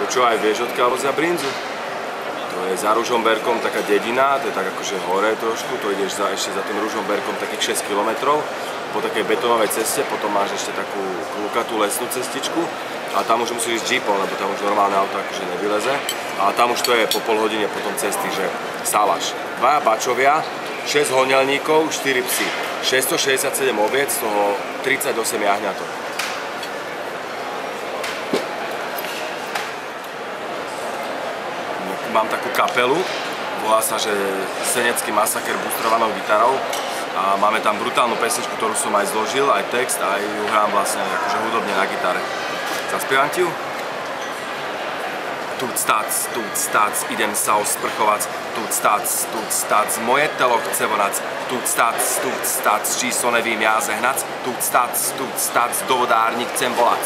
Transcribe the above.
čo aj vieš, odkiaľ vozia brinzu? To je za Ružomberkom taká dedina, to je tak akože hore trošku, to ideš ešte za tým Ružomberkom takých 6 km po takej betónovej ceste, potom máš ešte takú klukatú lesnú cestičku a tam už musíš ísť jeepom, lebo tam už normálne auto akože nevyleze. A tam už to je po pol hodine potom cesty, že stávaš. 2 bačovia, 6 hoňelníkov, 4 psy. 667 oviec, z toho 38 jahňatok. Mám takú kapelu, volá sa, že Senecký masaker bustrovanou gitarou a máme tam brutálnu pesničku, ktorú som aj zložil, aj text, aj ju hrám vlastne akože hudobne na gitare. Zaspievam ti ju? Tuc stac, idem sa osprchovať, tuc stac, moje telo chce vonac, tuc stac, číslo nevím ja zehnať, tuc stac, do vodárni chcem volať.